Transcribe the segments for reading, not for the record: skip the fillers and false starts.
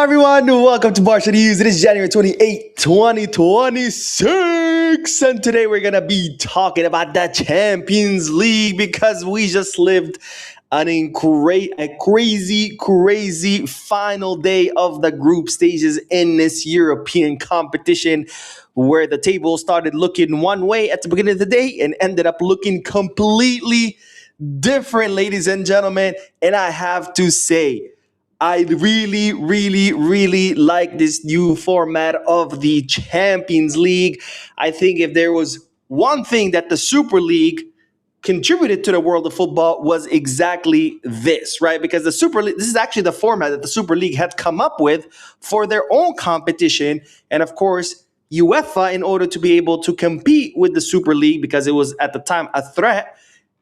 everyone, welcome to Barca News. It is January 28, 2026, and today we're gonna be talking about the Champions League because we just lived a crazy final day of the group stages in this European competition where the table started looking one way at the beginning of the day and ended up looking completely different, ladies and gentlemen. And I have to say, I really like this new format of the Champions League. I think if there was one thing that the Super League contributed to the world of football was exactly this, right? Because the Super League, this is actually the format that the Super League had come up with for their own competition. And of course, UEFA, in order to be able to compete with the Super League, because it was at the time a threat,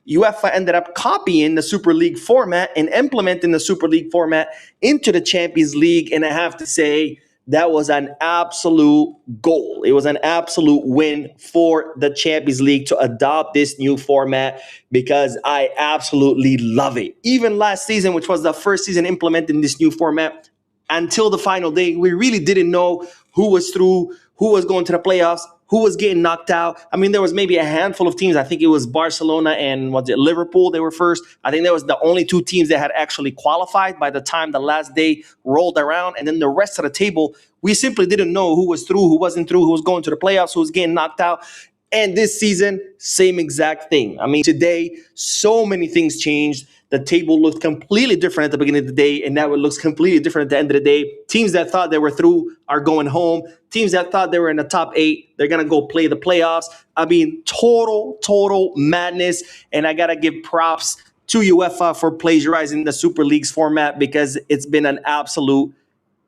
UEFA ended up copying the Super League format and implementing the Super League format into the Champions League. And I have to say, that was an absolute goal. It was an absolute win for the Champions League to adopt this new format because I absolutely love it. Even last season, which was the first season implementing this new format, until the final day, we really didn't know who was through, who was going to the playoffs, who was getting knocked out. I mean, there was maybe a handful of teams. I think it was Barcelona and Liverpool. They were first. I think that was the only two teams that had actually qualified by the time the last day rolled around. And then the rest of the table, we simply didn't know who was through, who wasn't through, who was going to the playoffs, who was getting knocked out. And this season, same exact thing. I mean, today, so many things changed. The table looked completely different at the beginning of the day, and now it looks completely different at the end of the day. Teams that thought they were through are going home. Teams that thought they were in the top 8, they're going to go play the playoffs. I mean, total madness. And I got to give props to UEFA for plagiarizing the Super League's format because it's been an absolute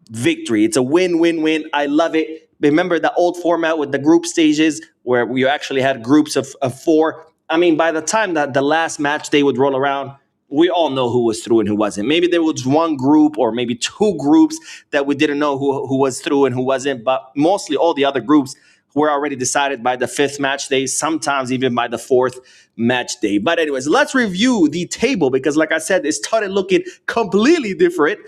victory. It's a win-win-win. I love it. Remember the old format with the group stages where we actually had groups of 4? I mean, by the time that the last match day would roll around, we all know who was through and who wasn't. Maybe there was one group or maybe two groups that we didn't know who was through and who wasn't, but mostly all the other groups were already decided by the 5th match day, sometimes even by the 4th match day. But anyways, let's review the table because like I said, it started looking completely different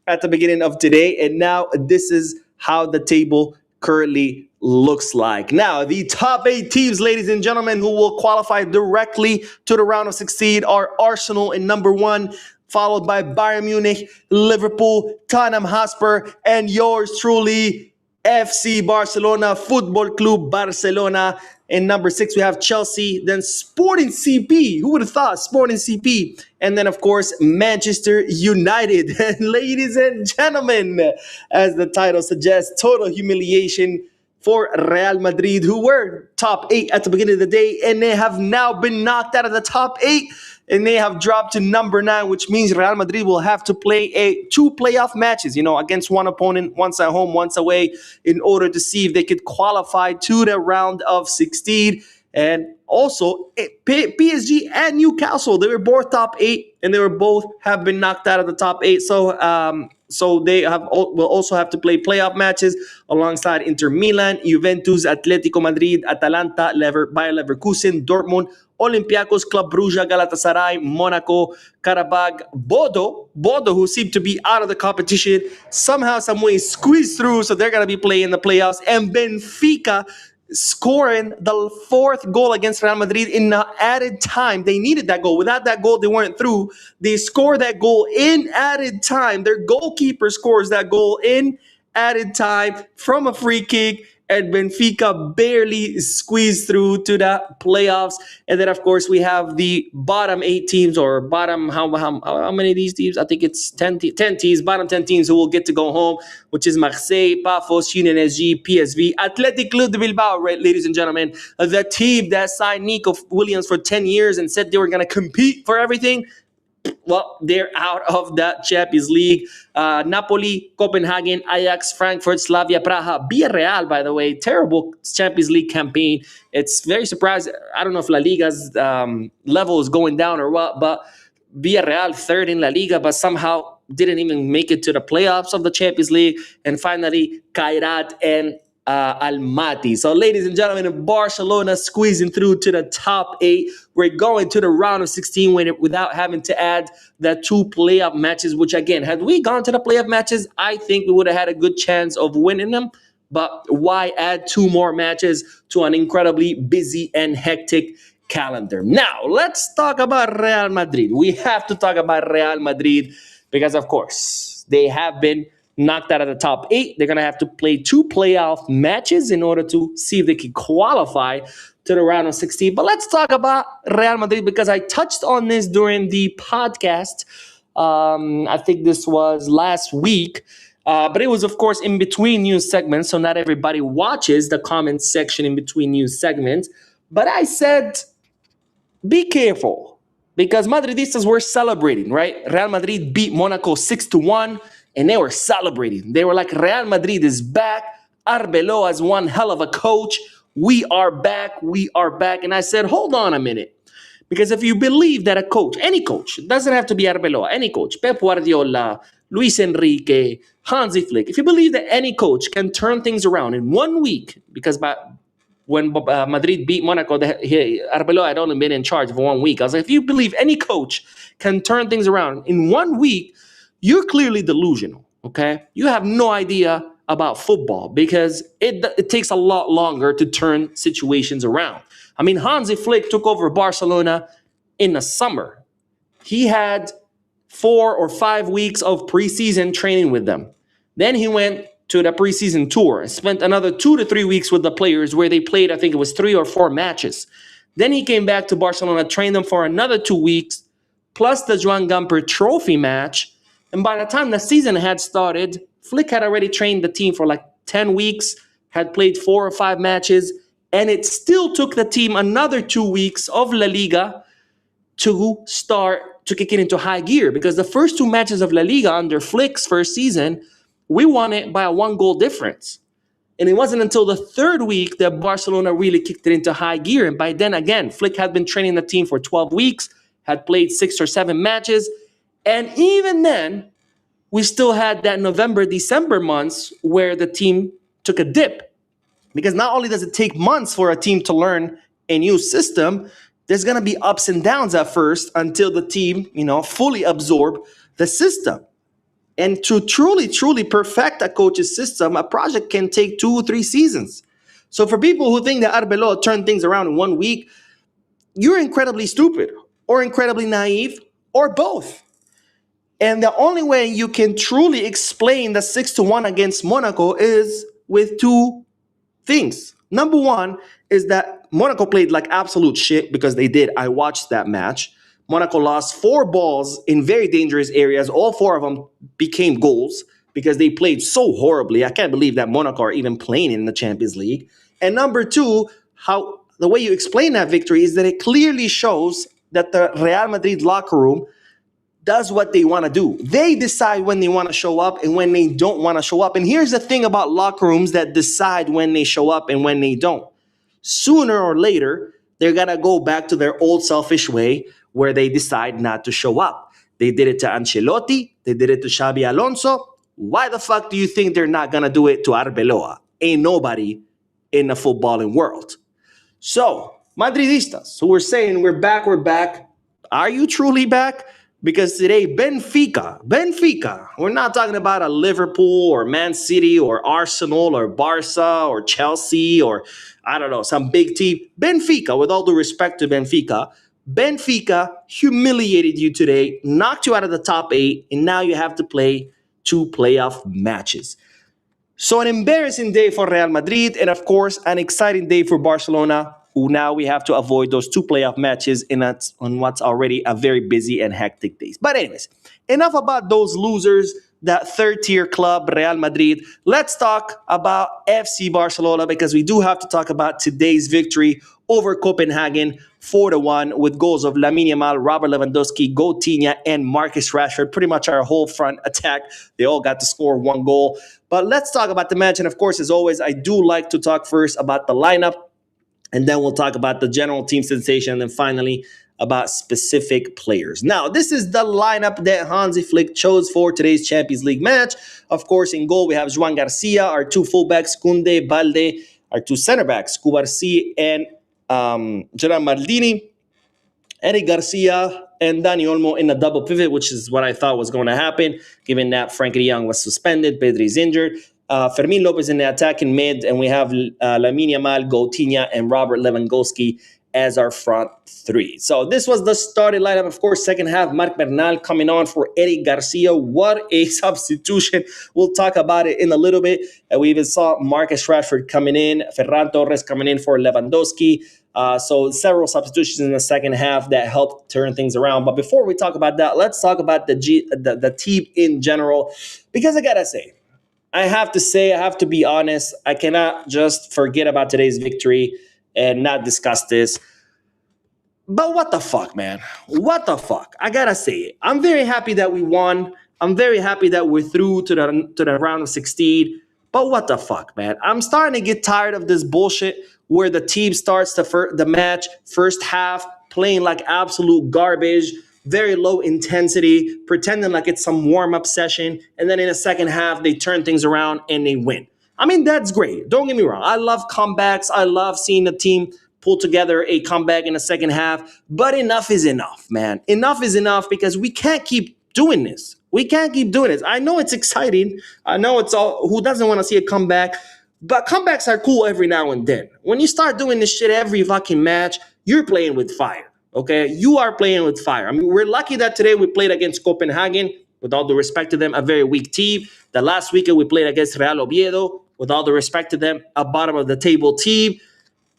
at the beginning of today, and now this is how the table currently looks like. Now, the top 8 teams, ladies and gentlemen, who will qualify directly to the round of 16 are Arsenal in number 1, followed by Bayern Munich, Liverpool, Tottenham Hotspur, and yours truly, FC Barcelona Football Club Barcelona. In number 6, we have Chelsea, then Sporting CP. Who would have thought? Sporting CP. And then, of course, Manchester United. And ladies and gentlemen, as the title suggests, total humiliation for Real Madrid, who were top 8 at the beginning of the day, and they have now been knocked out of the top 8, and they have dropped to number 9, which means Real Madrid will have to play 2 playoff matches, against one opponent, once at home, once away, in order to see if they could qualify to the round of 16. And also, PSG and Newcastle, they were both top 8, and they were both have been knocked out of the top 8. So they will also have to play playoff matches alongside Inter Milan, Juventus, Atletico Madrid, Atalanta, Bayer Leverkusen, Dortmund, Olympiacos, Club Brugge, Galatasaray, Monaco, Karabakh, Bodo, who seem to be out of the competition, somehow, some way squeezed through, so they're going to be playing the playoffs, and Benfica scoring the 4th goal against Real Madrid in the added time. They needed that goal. Without that goal, they weren't through. They scored that goal in added time. Their goalkeeper scores that goal in added time from a free kick, and Benfica barely squeezed through to the playoffs. And then, of course, we have the bottom 8 teams, or bottom, how many of these teams? I think it's 10 teams, bottom 10 teams who will get to go home, which is Marseille, Pafos, Union SG, PSV, Athletic Club de Bilbao, right, ladies and gentlemen, the team that signed Nico Williams for 10 years and said they were going to compete for everything. Well, they're out of the Champions League. Napoli, Copenhagen, Ajax, Frankfurt, Slavia Praha, Villarreal, by the way, terrible Champions League campaign. It's very surprising. I don't know if La Liga's level is going down or what, but Villarreal 3rd in La Liga, but somehow didn't even make it to the playoffs of the Champions League. And finally, Kairat and Almaty. So, ladies and gentlemen, Barcelona squeezing through to the top 8. We're going to the round of 16 without having to add the 2 playoff matches, which, again, had we gone to the playoff matches, I think we would have had a good chance of winning them. But why add 2 more matches to an incredibly busy and hectic calendar? Now, let's talk about Real Madrid. We have to talk about Real Madrid because, of course, they have been knocked out of the top 8. They're going to have to play 2 playoff matches in order to see if they can qualify to the round of 16. But let's talk about Real Madrid because I touched on this during the podcast. I think this was last week. But it was, of course, in between news segments, so not everybody watches the comment section in between news segments. But I said, be careful, because Madridistas were celebrating, right? Real Madrid beat Monaco 6-1, and they were celebrating. They were like, Real Madrid is back. Arbeloa is one hell of a coach. We are back. We are back. And I said, hold on a minute. Because if you believe that a coach, any coach, it doesn't have to be Arbeloa, any coach, Pep Guardiola, Luis Enrique, Hansi Flick, if you believe that any coach can turn things around in 1 week, because when Madrid beat Monaco, Arbeloa had only been in charge for 1 week. I was like, if you believe any coach can turn things around in 1 week, you're clearly delusional, okay? You have no idea about football because it takes a lot longer to turn situations around. I mean, Hansi Flick took over Barcelona in the summer. He had 4 or 5 weeks of preseason training with them. Then he went to the preseason tour and spent another 2 to 3 weeks with the players where they played, I think it was 3 or 4 matches. Then he came back to Barcelona, trained them for another 2 weeks, plus the Joan Gamper trophy match. And by the time the season had started, Flick had already trained the team for like 10 weeks, had played 4 or 5 matches, and it still took the team another 2 weeks of La Liga to start to kick it into high gear. Because the first 2 matches of La Liga under Flick's first season, we won it by a 1-goal difference. And it wasn't until the 3rd week that Barcelona really kicked it into high gear. And by then, again, Flick had been training the team for 12 weeks, had played 6 or 7 matches. And even then, we still had that November, December months where the team took a dip. Because not only does it take months for a team to learn a new system, there's going to be ups and downs at first until the team, fully absorb the system. And to truly, truly perfect a coach's system, a project can take 2 or 3 seasons. So for people who think that Arbeloa turned things around in 1 week, you're incredibly stupid or incredibly naive or both. And the only way you can truly explain the 6-1 against Monaco is with 2 things. Number 1 is that Monaco played like absolute shit, because they did. I watched that match. Monaco lost 4 balls in very dangerous areas. All 4 of them became goals because they played so horribly. I can't believe that Monaco are even playing in the Champions League. And number 2, how the way you explain that victory is that it clearly shows that the Real Madrid locker room does what they want to do. They decide when they want to show up and when they don't want to show up. And here's the thing about locker rooms that decide when they show up and when they don't. Sooner or later, they're going to go back to their old selfish way where they decide not to show up. They did it to Ancelotti. They did it to Xabi Alonso. Why the fuck do you think they're not going to do it to Arbeloa? Ain't nobody in the footballing world. So, Madridistas, who were saying we're back, are you truly back? Because today, Benfica, we're not talking about a Liverpool or Man City or Arsenal or Barca or Chelsea or, I don't know, some big team. Benfica, with all due respect to Benfica humiliated you today, knocked you out of the top 8, and now you have to play 2 playoff matches. So an embarrassing day for Real Madrid, and of course, an exciting day for Barcelona, who now we have to avoid those 2 playoff matches on what's already a very busy and hectic days. But anyways, enough about those losers, that 3rd-tier club, Real Madrid. Let's talk about FC Barcelona, because we do have to talk about today's victory over Copenhagen 4-1 with goals of Lamine Yamal, Robert Lewandowski, Coutinho, and Marcus Rashford. Pretty much our whole front attack. They all got to score 1 goal. But let's talk about the match. And of course, as always, I do like to talk first about the lineup, and then we'll talk about the general team sensation. And then finally, about specific players. Now, this is the lineup that Hansi Flick chose for today's Champions League match. Of course, in goal, we have Joan Garcia, our two fullbacks, Kunde, Balde, our two center backs, Cubarsí and Gerard Maldini. Eric Garcia and Dani Olmo in a double pivot, which is what I thought was going to happen, given that Frankie de Jong was suspended, Pedri's injured. Fermin Lopez in the attacking mid, and we have Lamine Yamal, Coutinho, and Robert Lewandowski as our front three. So this was the starting lineup. Of course, second half, Marc Bernal coming on for Eric Garcia. What a substitution. We'll talk about it in a little bit. We even saw Marcus Rashford coming in, Ferran Torres coming in for Lewandowski. So several substitutions in the second half that helped turn things around. But before we talk about that, let's talk about the team in general. Because I gotta say, I have to be honest, I cannot just forget about today's victory and not discuss this. But what the fuck, man? What the fuck? I gotta say it. I'm very happy that we won. I'm very happy that we're through to the round of 16. But what the fuck, man? I'm starting to get tired of this bullshit where the team starts the match, first half, playing like absolute garbage, very low intensity, pretending like it's some warm-up session, and then in the second half, they turn things around and they win. I mean, that's great. Don't get me wrong. I love comebacks. I love seeing the team pull together a comeback in the second half. But enough is enough, man. Enough is enough because we can't keep doing this. We can't keep doing this. I know it's exciting. I know it's all, who doesn't want to see a comeback? But comebacks are cool every now and then. When you start doing this shit every fucking match, you're playing with fire, okay? You are playing with fire. I mean, we're lucky that today we played against Copenhagen, with all due respect to them, a very weak team. The last weekend we played against Real Oviedo, with all due respect to them, a bottom of the table team.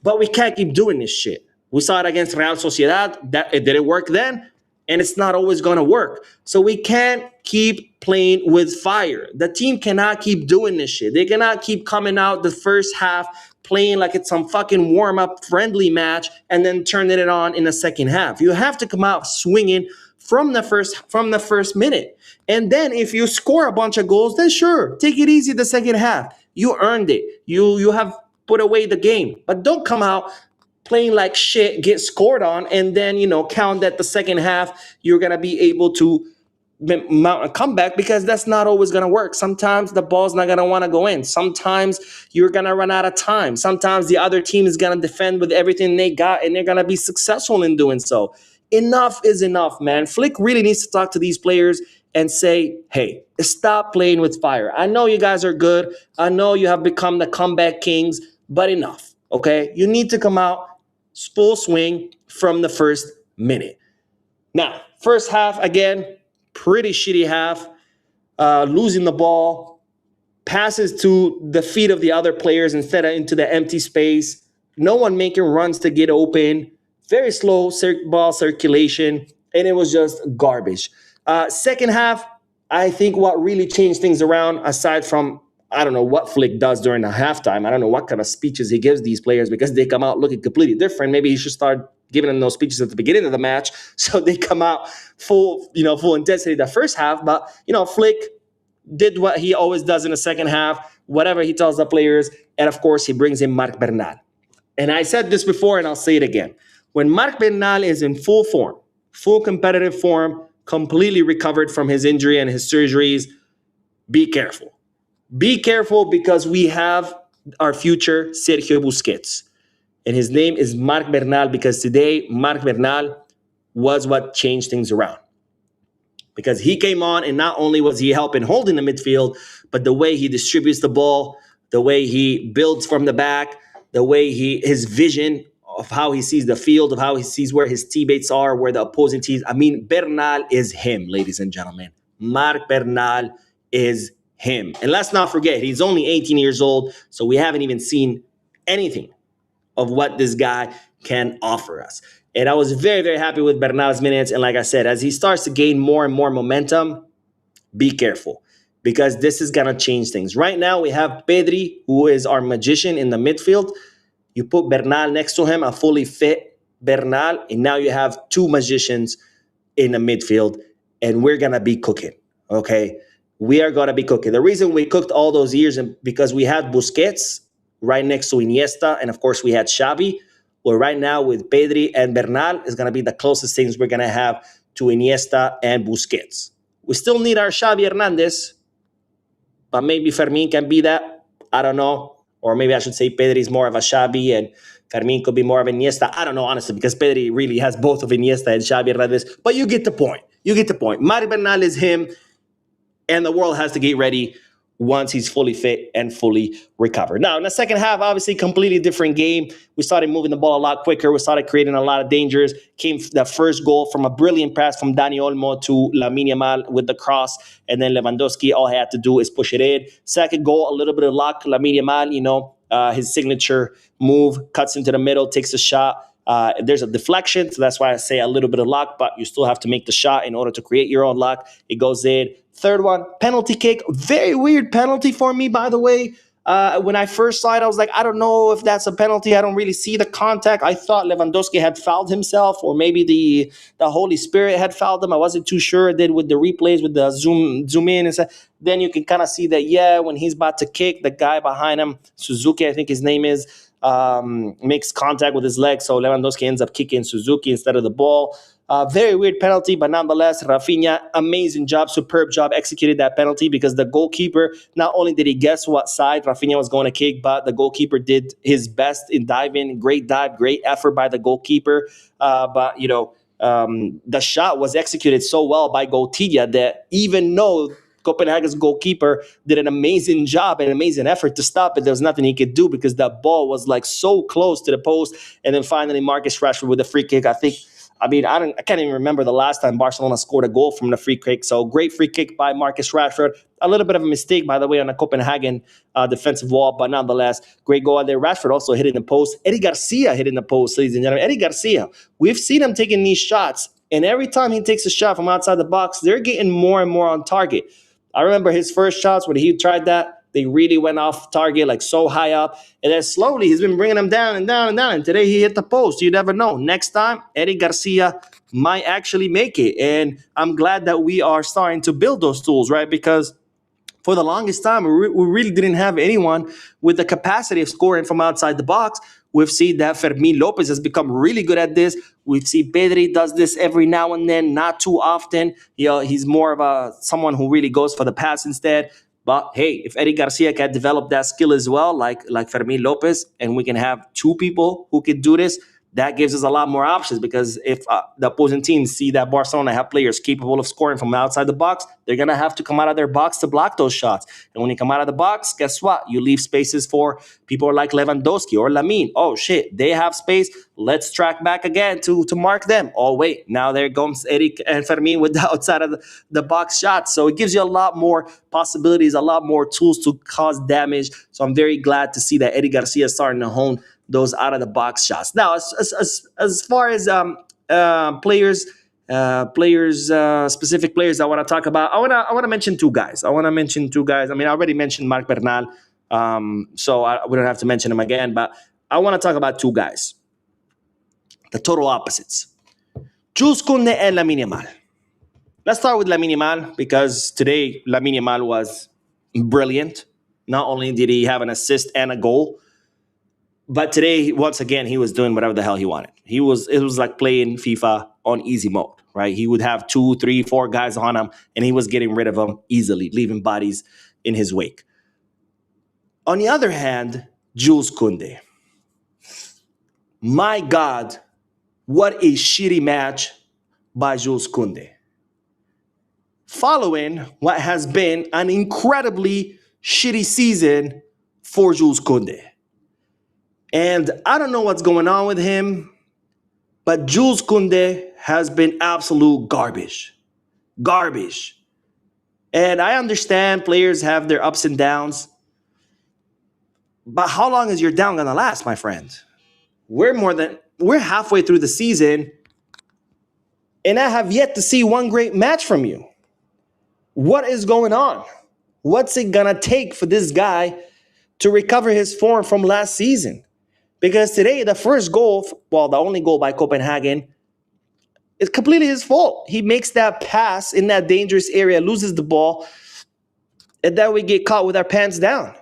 But we can't keep doing this shit. We saw it against Real Sociedad. It didn't work then, and it's not always going to work. So we can't keep playing with fire. The team cannot keep doing this shit. They cannot keep coming out the first half playing like it's some fucking warm-up friendly match and then turning it on in the second half. You have to come out swinging from the first minute. And then if you score a bunch of goals, then sure, take it easy the second half. You earned it. You have put away the game. But don't come out playing like shit, get scored on, and then, count that the second half you're going to be able to mount a comeback, because that's not always going to work. Sometimes the ball's not going to want to go in. Sometimes you're going to run out of time. Sometimes the other team is going to defend with everything they got, and they're going to be successful in doing so. Enough is enough, man. Flick really needs to talk to these players and say, hey, stop playing with fire. I know you guys are good. I know you have become the comeback kings, but enough, okay? You need to come out full swing from the first minute. Now, first half, again, pretty shitty half. Losing the ball, passes to the feet of the other players instead of into the empty space. No one making runs to get open. Very slow ball circulation, and it was just garbage. Second half, I think what really changed things around, aside from, I don't know what Flick does during the halftime. I don't know what kind of speeches he gives these players, because they come out looking completely different. Maybe he should start giving them those speeches at the beginning of the match so they come out full intensity the first half. But, Flick did what he always does in the second half, whatever he tells the players. And, of course, he brings in Marc Bernal. And I said this before, and I'll say it again. When Marc Bernal is in full form, full competitive form, completely recovered from his injury and his surgeries, be careful. Be careful, because we have our future Sergio Busquets. And his name is Marc Bernal, because today Marc Bernal was what changed things around. Because he came on, and not only was he helping holding the midfield, but the way he distributes the ball, the way he builds from the back, the way his vision of how he sees the field, of how he sees where his teammates are, where the opposing teams. I mean, Bernal is him, ladies and gentlemen. Marc Bernal is him. And let's not forget, he's only 18 years old, so we haven't even seen anything of what this guy can offer us. And I was very, very happy with Bernal's minutes. And like I said, as he starts to gain more and more momentum, be careful, because this is going to change things. Right now, we have Pedri, who is our magician in the midfield. You put Bernal next to him, a fully fit Bernal, and now you have two magicians in the midfield, and we're going to be cooking, okay? We are going to be cooking. The reason we cooked all those years is because we had Busquets right next to Iniesta, and of course we had Xavi. Well, right now with Pedri and Bernal is going to be the closest things we're going to have to Iniesta and Busquets. We still need our Xavi Hernandez, but maybe Fermin can be that. I don't know. Or maybe I should say Pedri is more of a Xavi and Fermin could be more of Iniesta. I don't know, honestly, because Pedri really has both of Iniesta and Xavi Hernandez. But you get the point. You get the point. Mari Bernal is him, and the world has to get ready once he's fully fit and fully recovered. Now, in the second half, obviously, completely different game. We started moving the ball a lot quicker. We started creating a lot of dangers. Came the first goal from a brilliant pass from Dani Olmo to Lamine Yamal with the cross, and then Lewandowski, all he had to do is push it in. Second goal, a little bit of luck. Lamine Yamal, his signature move, cuts into the middle, takes a shot. There's a deflection, so that's why I say a little bit of luck, but you still have to make the shot in order to create your own luck. It goes in. Third one, penalty kick. Very weird penalty for me, by the way. When I first saw it, I was like, I don't know if that's a penalty. I don't really see the contact. I thought Lewandowski had fouled himself, or maybe the Holy Spirit had fouled him. I wasn't too sure. It did with the replays, with the zoom in and stuff. Then you can kind of see that, yeah, when he's about to kick, the guy behind him, Suzuki, I think his name is, makes contact with his leg, so Lewandowski ends up kicking Suzuki instead of the ball. Very weird penalty, but nonetheless, Rafinha, amazing job, superb job, executed that penalty because the goalkeeper, not only did he guess what side Rafinha was going to kick, but the goalkeeper did his best in diving. Great dive, great effort by the goalkeeper. But the shot was executed so well by Goutilla that even though Copenhagen's goalkeeper did an amazing job, an amazing effort to stop it, there was nothing he could do because that ball was like so close to the post. And then finally, Marcus Rashford with a free kick. I can't even remember the last time Barcelona scored a goal from the free kick. So great free kick by Marcus Rashford. A little bit of a mistake, by the way, on the Copenhagen defensive wall, but nonetheless, great goal there. Rashford also hitting the post. Eddie Garcia hitting the post, ladies and gentlemen. Eddie Garcia, we've seen him taking these shots, and every time he takes a shot from outside the box, they're getting more and more on target. I remember his first shots when he tried that. They really went off target, like so high up. And then slowly, he's been bringing them down and down and down. And today, he hit the post. You never know. Next time, Eddie Garcia might actually make it. And I'm glad that we are starting to build those tools, right? Because for the longest time, we really didn't have anyone with the capacity of scoring from outside the box. We've seen that Fermin Lopez has become really good at this. We've seen Pedri does this every now and then, not too often. He's more of someone who really goes for the pass instead. But hey, if Eddie Garcia can develop that skill as well, like Fermin Lopez, and we can have two people who can do this, that gives us a lot more options, because if the opposing teams see that Barcelona have players capable of scoring from outside the box, they're going to have to come out of their box to block those shots. And when you come out of the box, guess what? You leave spaces for people like Lewandowski or Lamine. Oh, shit, they have space. Let's track back again to mark them. Oh, wait, now there comes Eric and Fermin with the outside of the box shots. So it gives you a lot more possibilities, a lot more tools to cause damage. So I'm very glad to see that Eddie Garcia is starting to hone those out of the box shots. Now, as far as specific players I want to talk about, I want to mention two guys. I mean, I already mentioned Marc Bernal, so we don't have to mention him again. But I want to talk about two guys, the total opposites: Jules Koundé and Lamine Yamal. Let's start with Lamine Yamal, because today Lamine Yamal was brilliant. Not only did he have an assist and a goal, but today, once again, he was doing whatever the hell he wanted. It was like playing FIFA on easy mode, right? He would have 2, 3, 4 guys on him, and he was getting rid of them easily, leaving bodies in his wake. On the other hand, Jules Koundé. My God, what a shitty match by Jules Koundé. Following what has been an incredibly shitty season for Jules Koundé. And I don't know what's going on with him, but Jules Koundé has been absolute garbage. Garbage. And I understand players have their ups and downs, but how long is your down going to last, my friend? We're halfway through the season, and I have yet to see one great match from you. What is going on? What's it going to take for this guy to recover his form from last season? Because today, the first goal, the only goal by Copenhagen, is completely his fault. He makes that pass in that dangerous area, loses the ball, and then we get caught with our pants down.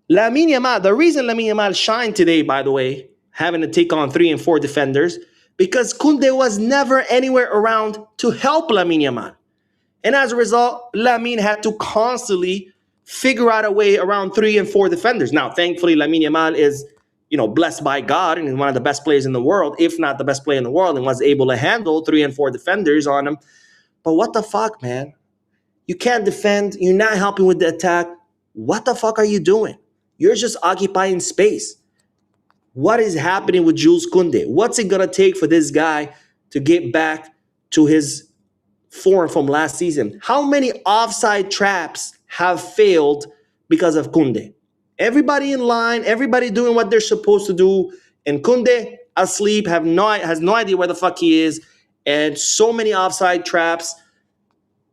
Lamine Yamal, the reason Lamine Yamal shined today, by the way, having to take on 3 and 4 defenders because Kunde was never anywhere around to help Lamine Yamal. And as a result, Lamine had to constantly figure out a way around 3 and 4 defenders. Now, thankfully, Lamine Yamal is, blessed by God and is one of the best players in the world, if not the best player in the world, and was able to handle 3 and 4 defenders on him. But what the fuck, man? You can't defend. You're not helping with the attack. What the fuck are you doing? You're just occupying space. What is happening with Jules Koundé? What's it going to take for this guy to get back to his form from last season? How many offside traps have failed because of Koundé? Everybody in line, everybody doing what they're supposed to do, and Koundé asleep, has no idea where the fuck he is, and so many offside traps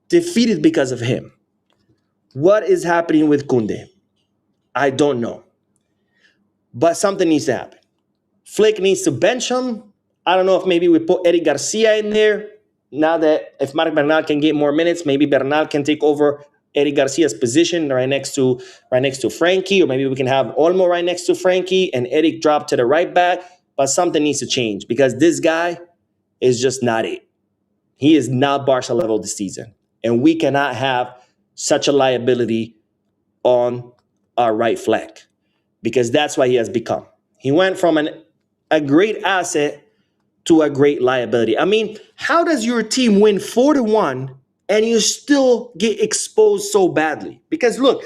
defeated because of him. What is happening with Koundé? I don't know. But something needs to happen. Flick needs to bench him. I don't know if maybe we put Eric Garcia in there. Now that if Marc Bernal can get more minutes, maybe Bernal can take over Eric Garcia's position right next to Frankie, or maybe we can have Olmo right next to Frankie and Eric drop to the right back. But something needs to change because this guy is just not it. He is not Barca level this season. And we cannot have such a liability on our right flank because that's what he has become. He went from a great asset to a great liability. I mean, how does your team win 4-1 and you still get exposed so badly? Because look,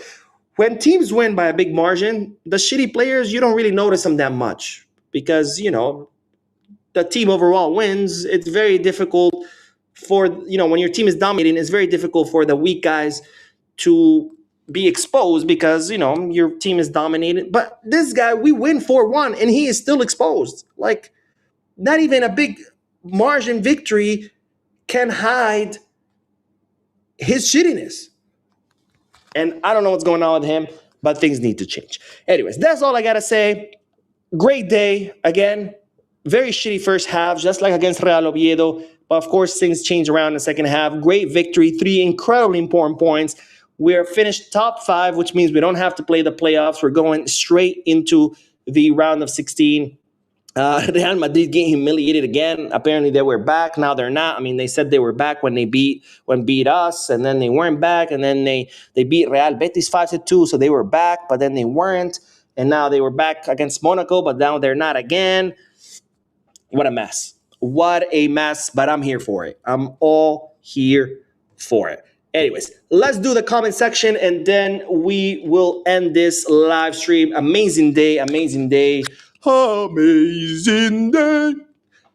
when teams win by a big margin, the shitty players, you don't really notice them that much because, the team overall wins. It's very difficult for, when your team is dominating, it's very difficult for the weak guys to be exposed because, your team is dominated. But this guy, we win 4-1 and he is still exposed. Like, not even a big margin victory can hide his shittiness. And I don't know what's going on with him, but things need to change. Anyways, that's all I got to say. Great day. Again, very shitty first half, just like against Real Oviedo. But of course, things change around in the second half. Great victory, 3 incredibly important points. We're finished top 5, which means we don't have to play the playoffs. We're going straight into the round of 16. Real Madrid getting humiliated again. Apparently they were back. Now they're not. I mean, they said they were back when beat us, and then they weren't back, and then they beat Real Betis 5-2, so they were back, but then they weren't, and now they were back against Monaco, but now they're not again. What a mess. What a mess, but I'm here for it. I'm all here for it. Anyways, let's do the comment section, and then we will end this live stream. Amazing day, amazing day. Amazing day.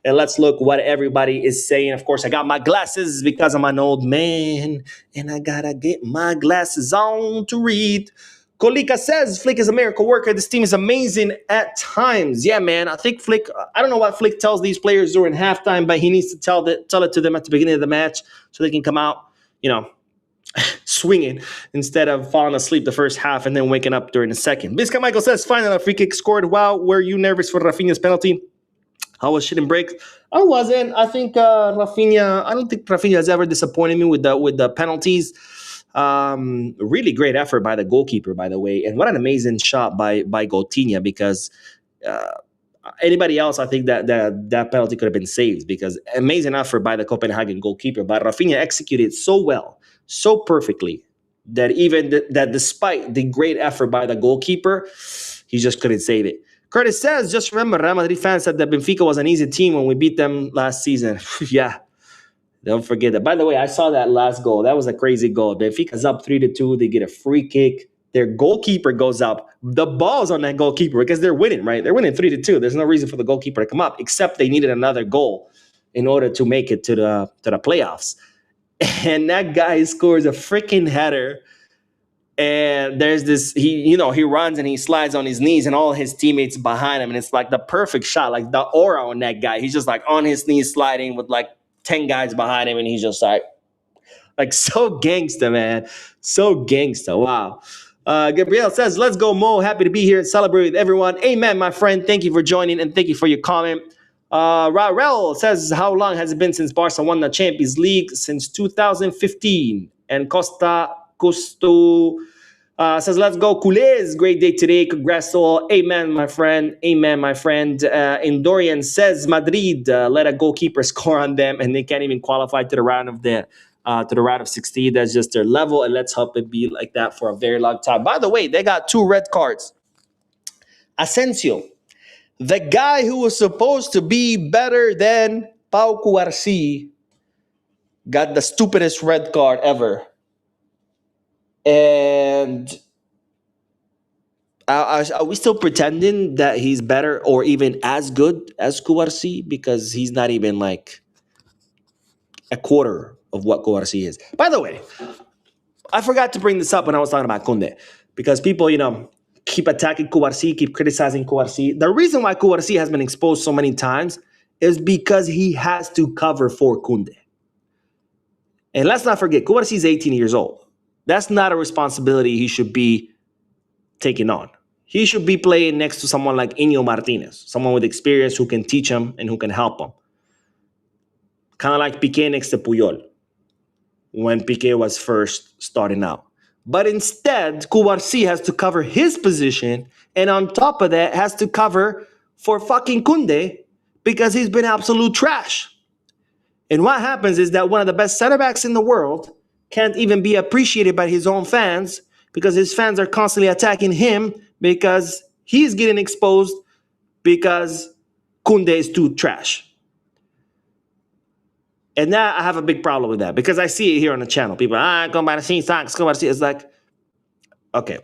And let's look what everybody is saying. Of course, I got my glasses because I'm an old man and I gotta get my glasses on to read. Kolika says, Flick is a miracle worker. This team is amazing at times. Yeah, man. I think Flick, I don't know what Flick tells these players during halftime, but he needs to tell it to them at the beginning of the match so they can come out, swinging instead of falling asleep the first half and then waking up during the second. Bisca Michael says, finally, a free kick scored. Wow, were you nervous for Rafinha's penalty? How was shit and breaks? I wasn't. I think I don't think Rafinha has ever disappointed me with the penalties. Really great effort by the goalkeeper, by the way. And what an amazing shot by Coutinho, because anybody else, I think that penalty could have been saved, because amazing effort by the Copenhagen goalkeeper. But Rafinha executed so well, so perfectly, that that despite the great effort by the goalkeeper, he just couldn't save it. Curtis says, just remember, Real Madrid fans said that Benfica was an easy team when we beat them last season. Yeah, don't forget that. By the way, I saw that last goal. That was a crazy goal. Benfica's up 3-2. They get a free kick. Their goalkeeper goes up. The ball's on that goalkeeper because they're winning, right? They're winning 3-2. There's no reason for the goalkeeper to come up, except they needed another goal in order to make it to the playoffs. And that guy scores a freaking header. And there's this, he runs and he slides on his knees and all his teammates behind him. And it's like the perfect shot, like the aura on that guy. He's just like on his knees sliding with like 10 guys behind him. And he's just like so gangster, man. So gangster. Wow. Gabriel says, let's go, Mo. Happy to be here and celebrate with everyone. Amen, my friend. Thank you for joining and thank you for your comment. Raul says, how long has it been since Barca won the Champions League? Since 2015. And Costa Says, let's go, Culés. Great day today. Congrats to all. Amen, my friend. Amen, my friend. And Dorian says, Madrid let a goalkeeper score on them, and they can't even qualify to the round of 16. That's just their level, and let's hope it be like that for a very long time. By the way, they got 2 red cards. Asensio, the guy who was supposed to be better than Pau Cuarci, got the stupidest red card ever. And are we still pretending that he's better or even as good as Cuarci? Because he's not even like a quarter of what Cuarci is. By the way, I forgot to bring this up when I was talking about Kunde. Because people, keep attacking Cuarci, keep criticizing Cuarci. The reason why Cuarci has been exposed so many times is because he has to cover for Kunde. And let's not forget, Cuarci is 18 years old. That's not a responsibility he should be taking on. He should be playing next to someone like Iñigo Martinez, someone with experience who can teach him and who can help him. Kind of like Piqué next to Puyol when Piqué was first starting out. But instead, Cuarci has to cover his position, and on top of that, has to cover for fucking Kunde because he's been absolute trash. And what happens is that one of the best center backs in the world can't even be appreciated by his own fans because his fans are constantly attacking him because he's getting exposed because Kunde is too trash. And now I have a big problem with that because I see it here on the channel. People, come by the scene, socks, come by the scene. It's like, okay,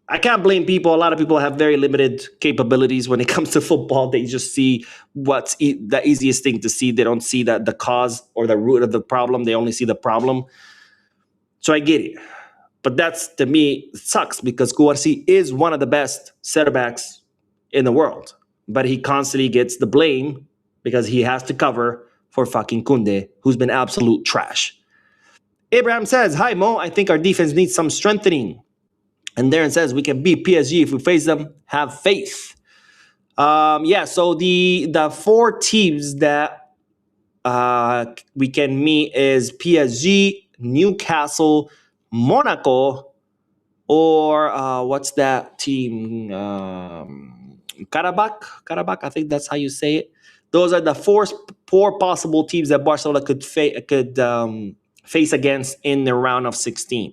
I can't blame people. A lot of people have very limited capabilities when it comes to football. They just see what's the easiest thing to see. They don't see the cause or the root of the problem. They only see the problem. So I get it. But that's, to me, sucks because Cuarci is one of the best center backs in the world. But he constantly gets the blame because he has to cover for fucking Kunde, who's been absolute trash. Abraham says, hi, Mo. I think our defense needs some strengthening. And Darren says, we can beat PSG if we face them. Have faith. So the 4 teams that we can meet is PSG, Newcastle, Monaco, or what's that team? Karabakh, I think that's how you say it. Those are the four possible teams that Barcelona could face against in the round of 16.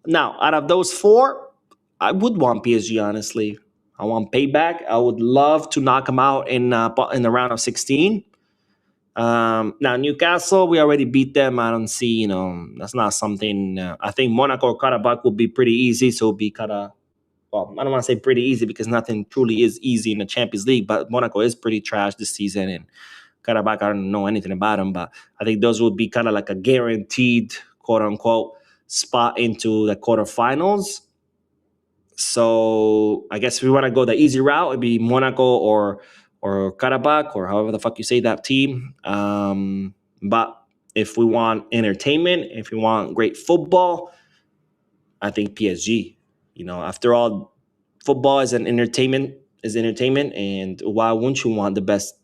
Now, out of those 4, I would want PSG, honestly. I want payback. I would love to knock them out in the round of 16. Now, Newcastle, we already beat them. I don't see, that's not something. I think Monaco or Karabakh will be pretty easy. So it'll be kind of, well, I don't want to say pretty easy because nothing truly is easy in the Champions League. But Monaco is pretty trash this season. And Karabakh, I don't know anything about them. But I think those would be kind of like a guaranteed, quote unquote, spot into the quarterfinals. So I guess if we want to go the easy route, it'd be Monaco or Karabakh or however the fuck you say that team. But if we want entertainment, if we want great football, I think PSG. After all, football is entertainment, and why wouldn't you want the best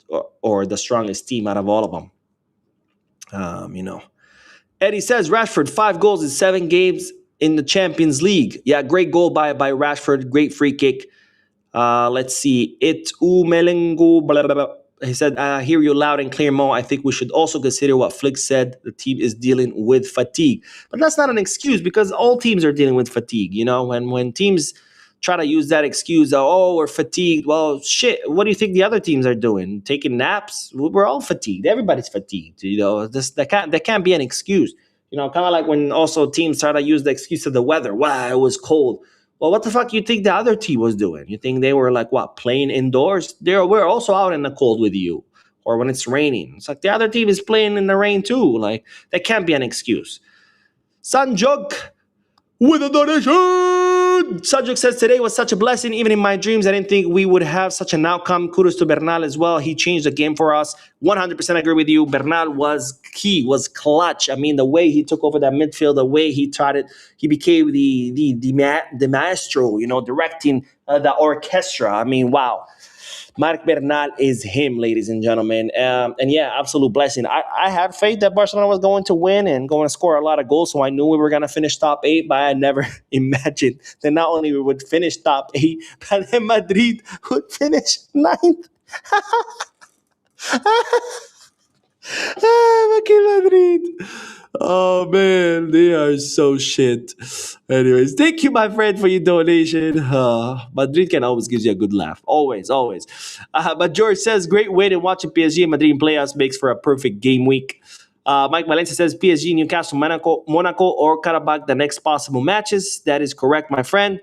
or the strongest team out of all of them? Eddie says Rashford 5 goals in 7 games in the Champions League. Yeah, great goal by Rashford. Great free kick. Let's see. Melengo. Blah, blah, blah. He said, I hear you loud and clear, Mo. I think we should also consider what Flick said. The team is dealing with fatigue. But that's not an excuse because all teams are dealing with fatigue. When teams try to use that excuse, we're fatigued. Well, shit, what do you think the other teams are doing? Taking naps? We're all fatigued. Everybody's fatigued. That can't be an excuse. Kind of like when also teams try to use the excuse of the weather. Wow, it was cold. Well, what the fuck you think the other team was doing? You think they were like, what, playing indoors? We're also out in the cold with you. Or when it's raining. It's like the other team is playing in the rain too. Like, that can't be an excuse. Sanjok with a donation. Sanjok says, today was such a blessing. Even in my dreams, I didn't think we would have such an outcome. Kudos to Bernal as well. He changed the game for us. 100% agree with you. Bernal was key, was clutch. I mean, the way he took over that midfield, the way he tried it, he became the maestro, directing the orchestra. I mean, wow. Marc Bernal is him, ladies and gentlemen. And yeah, absolute blessing. I had faith that Barcelona was going to win and going to score a lot of goals, so I knew we were going to finish top 8, but I never imagined that not only we would finish top 8, but then Madrid would finish ninth. Fucking Madrid. Oh man, they are so shit. Anyways, thank you, my friend, for your donation. Madrid can always give you a good laugh. Always, always. But George says, great way to watch PSG and Madrid in playoffs makes for a perfect game week. Mike Valencia says PSG, Newcastle, Monaco, or Karabakh, the next possible matches. That is correct, my friend.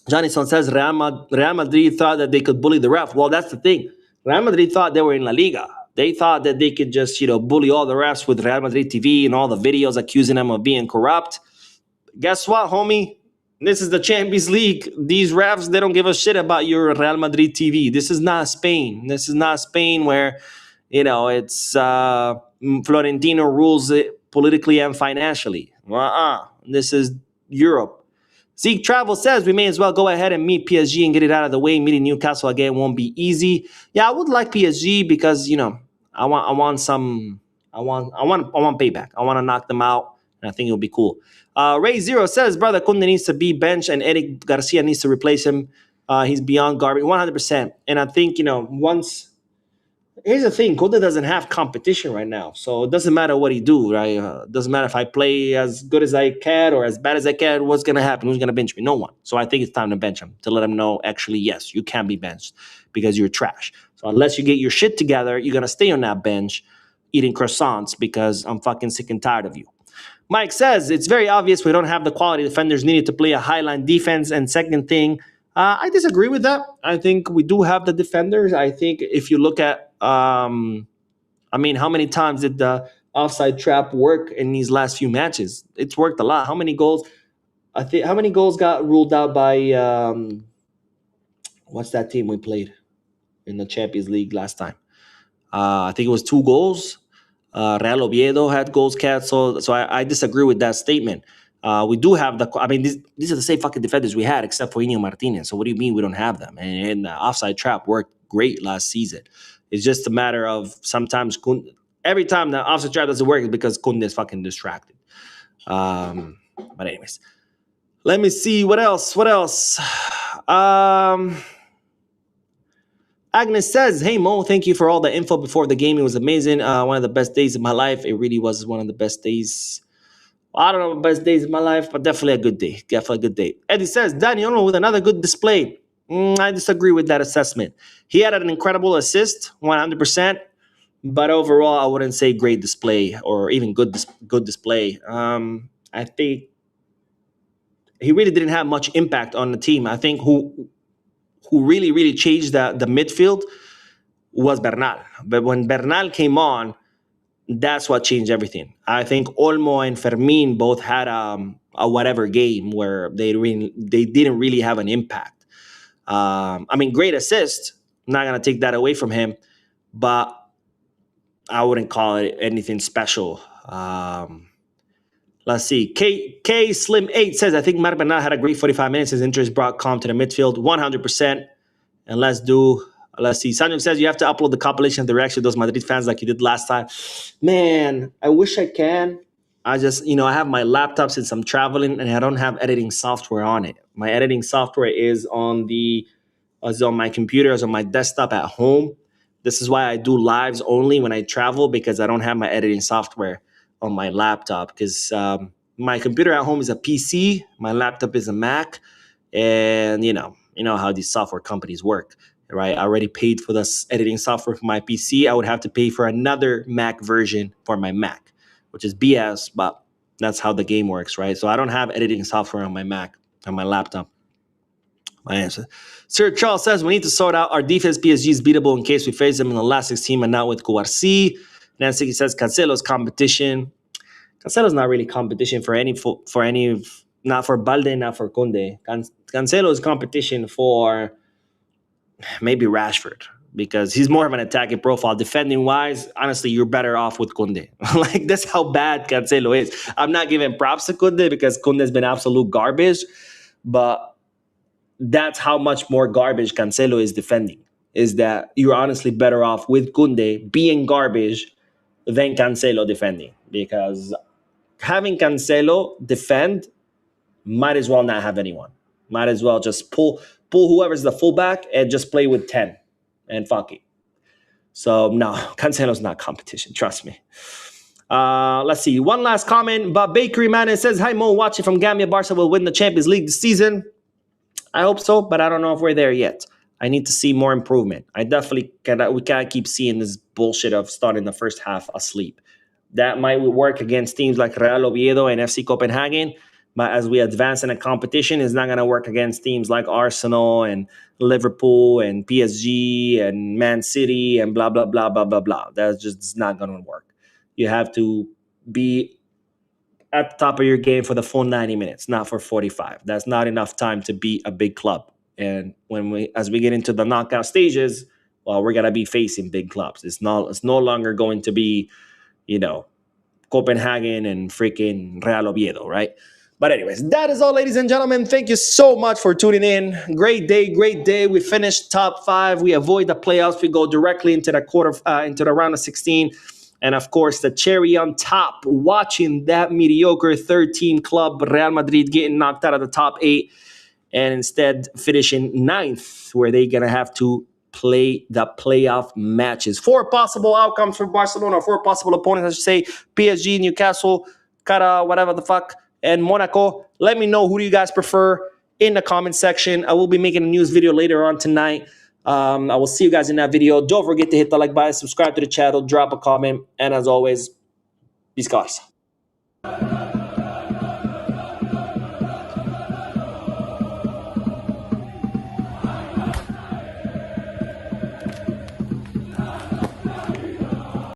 Johnny Son says Real Madrid thought that they could bully the ref. Well, that's the thing. Real Madrid thought they were in La Liga. They thought that they could just, bully all the refs with Real Madrid TV and all the videos accusing them of being corrupt. Guess what, homie? This is the Champions League. These refs, they don't give a shit about your Real Madrid TV. This is not Spain. This is not Spain where, it's Florentino rules it politically and financially. This is Europe. Zeke Travel says we may as well go ahead and meet PSG and get it out of the way. Meeting Newcastle again won't be easy. Yeah, I would like PSG because I want payback. I want to knock them out, and I think it'll be cool. Ray Zero says brother Kunde needs to be benched and Eric Garcia needs to replace him. He's beyond garbage, 100%. And I think once. Here's the thing, Kunde doesn't have competition right now, so it doesn't matter what he do, right? It doesn't matter if I play as good as I can or as bad as I can. What's gonna happen? Who's gonna bench me? No one. So I think it's time to bench him to let him know, actually, yes, you can be benched because you're trash. So unless you get your shit together, you're gonna stay on that bench eating croissants because I'm fucking sick and tired of you. Mike says it's very obvious we don't have the quality defenders needed to play a high-line defense. And second thing, I disagree with that. I think we do have the defenders. I think if you look at, how many times did the offside trap work in these last few matches? It's worked a lot. How many goals? How many goals got ruled out by what's that team we played in the Champions League last time? I think it was 2 goals. Real Oviedo had goals canceled. So I disagree with that statement. We do have these are the same fucking defenders we had except for Inigo Martinez. So what do you mean we don't have them? And the offside trap worked great last season. It's just a matter of sometimes every time the offside trap doesn't work, it's because Kunde is fucking distracted. But anyways, let me see what else. Agnes says, hey Mo, thank you for all the info before the game. It was amazing. One of the best days of my life. It really was one of the best days. I don't know the best days of my life, but definitely a good day. Definitely a good day. Eddie says, Daniel with another good display. I disagree with that assessment. He had an incredible assist, 100%, but overall, I wouldn't say great display or even good display. I think he really didn't have much impact on the team. I think who really, really changed the midfield was Bernal. But when Bernal came on, that's what changed everything. I think Olmo and Fermin both had a whatever game where they didn't really have an impact. Great assist. I'm not going to take that away from him, but I wouldn't call it anything special. Let's see. K Slim 8 says, I think Marc Bernal had a great 45 minutes. His interest brought calm to the midfield, 100%. And let's see. Sanjay says, you have to upload the compilation of the reaction of those Madrid fans like you did last time. Man, I wish I can. I just, I have my laptop since I'm traveling and I don't have editing software on it. My editing software is on my computer, is on my desktop at home. This is why I do lives only when I travel, because I don't have my editing software on my laptop, because my computer at home is a PC, my laptop is a Mac, and you know how these software companies work, right? I already paid for this editing software for my PC. I would have to pay for another Mac version for my Mac, which is BS, but that's how the game works, right? So I don't have editing software on my Mac, on my laptop. My answer. Sir Charles says, we need to sort out our defense. PSG is beatable in case we face them in the last 16, but not with Kouarsi. Nancy says, Cancelo's competition. Cancelo's not really competition for any, not for Balde, not for Kunde. Cancelo's competition for maybe Rashford, because he's more of an attacking profile. Defending wise, honestly, you're better off with Kunde. Like, that's how bad Cancelo is. I'm not giving props to Kunde because Kunde's been absolute garbage, but that's how much more garbage Cancelo is defending. Is that you're honestly better off with Kunde being garbage than Cancelo defending, because having Cancelo defend, might as well not have anyone. Might as well just pull whoever's the fullback and just play with 10 and fuck it. So no, Cancelo's not competition. Trust me. Let's see. One last comment. But Bakery Man, it says, "Hi Mo, watching from Gambia. Barca will win the Champions League this season." I hope so, but I don't know if we're there yet. I need to see more improvement. I definitely cannot. We can't keep seeing this bullshit of starting the first half asleep. That might work against teams like Real Oviedo and FC Copenhagen, but as we advance in a competition, it's not going to work against teams like Arsenal and Liverpool and PSG and Man City and blah, blah, blah, blah, blah, blah. That's just not going to work. You have to be at the top of your game for the full 90 minutes, not for 45. That's not enough time to beat a big club. And as we get into the knockout stages, well, we're going to be facing big clubs. It's no longer going to be, Copenhagen and freaking Real Oviedo, right? But anyways, that is all, ladies and gentlemen. Thank you so much for tuning in. Great day, great day. We finished top 5. We avoid the playoffs. We go directly into the round of 16. And of course, the cherry on top, watching that mediocre third-team club, Real Madrid, getting knocked out of the top 8 and instead finishing 9th, where they're going to have to play the playoff matches. 4 possible outcomes for Barcelona, 4 possible opponents, I should say. PSG, Newcastle, Cara, whatever the fuck, and Monaco. Let me know, who do you guys prefer in the comment section. I will be making a news video later on tonight. I will see you guys in that video. Don't forget to hit the like button, subscribe to the channel, drop a comment, and as always, peace, guys.